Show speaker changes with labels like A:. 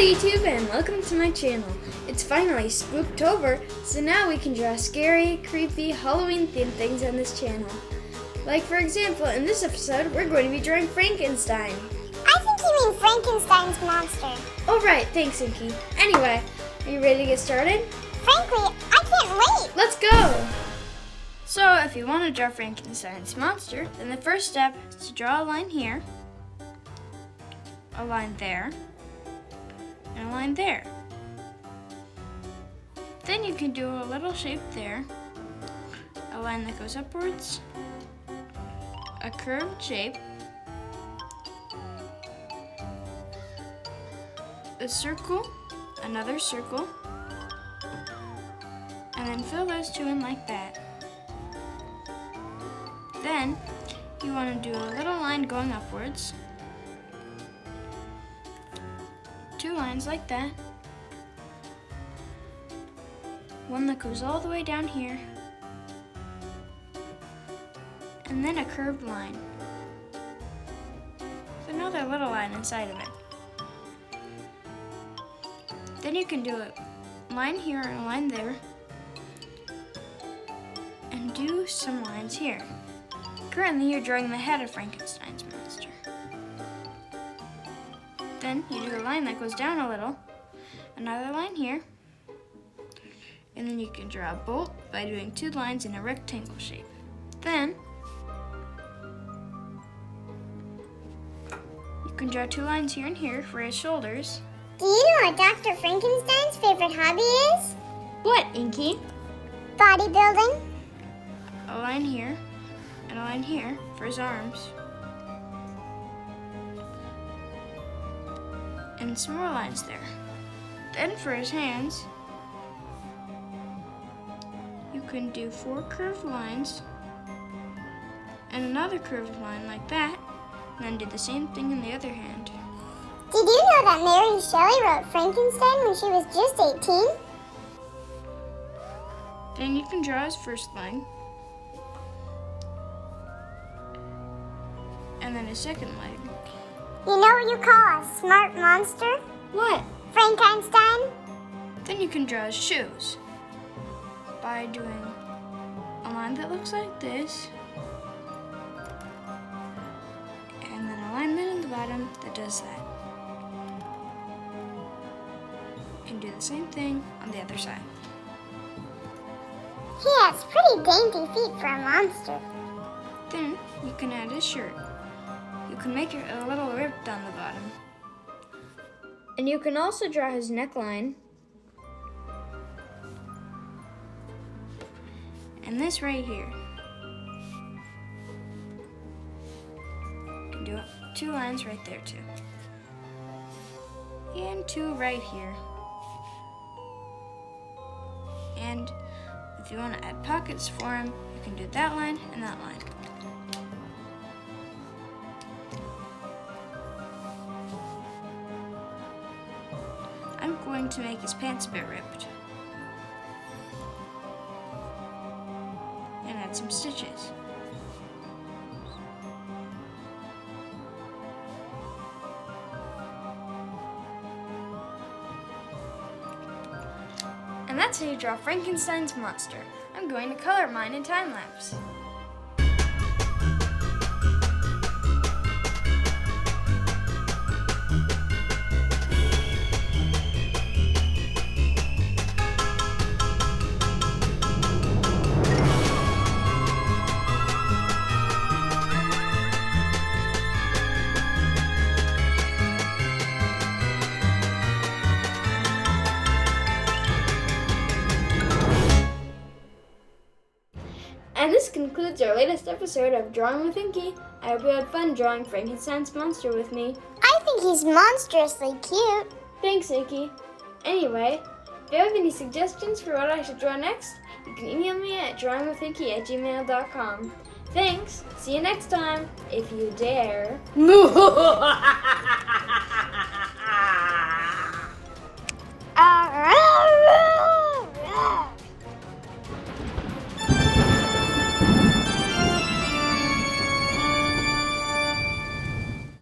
A: YouTube and welcome to my channel. It's finally Spooktober, so now we can draw scary, creepy, Halloween themed things on this channel. Like for example, in this episode, we're going to be drawing Frankenstein.
B: I think you mean Frankenstein's monster.
A: Oh right, thanks Inky. Anyway, are you ready to get started?
B: Frankly, I can't wait.
A: Let's go! So if you want to draw Frankenstein's monster, then the first step is to draw a line here, a line there, and a line there. Then you can do a little shape there, a line that goes upwards, a curved shape, a circle, another circle, and then fill those two in like that. Then you want to do a little line going upwards, two lines like that, one that goes all the way down here, and then a curved line with another little line inside of it. Then you can do a line here and a line there, and do some lines here. Currently you're drawing the head of Frankenstein's monster. Then you do a line that goes down a little, another line here, and then you can draw a bolt by doing two lines in a rectangle shape. Then you can draw two lines here and here for his shoulders.
B: Do you know what Dr. Frankenstein's favorite hobby is?
A: What, Inky?
B: Bodybuilding.
A: A line here and a line here for his arms. And some more lines there. Then for his hands, you can do four curved lines and another curved line like that, and then do the same thing in the other hand.
B: Did you know that Mary Shelley wrote Frankenstein when she was just 18?
A: Then you can draw his first line, and then his second leg.
B: You know what you call a smart monster?
A: What?
B: Frankenstein?
A: Then you can draw his shoes by doing a line that looks like this, and then a line in the bottom that does that. You can do the same thing on the other side.
B: He has pretty dainty feet for a monster.
A: Then you can add his shirt. You can make it a little rip down the bottom. And you can also draw his neckline. And this right here. You can do two lines right there too. And two right here. And if you want to add pockets for him, you can do that line and that line. I'm going to make his pants a bit ripped. And add some stitches. And that's how you draw Frankenstein's monster. I'm going to color mine in time lapse. And this concludes our latest episode of Drawing with Inky. I hope you had fun drawing Frankenstein's monster with me.
B: I think he's monstrously cute.
A: Thanks, Inky. Anyway, if you have any suggestions for what I should draw next, you can email me at drawingwithinky@gmail.com. Thanks. See you next time, if you dare.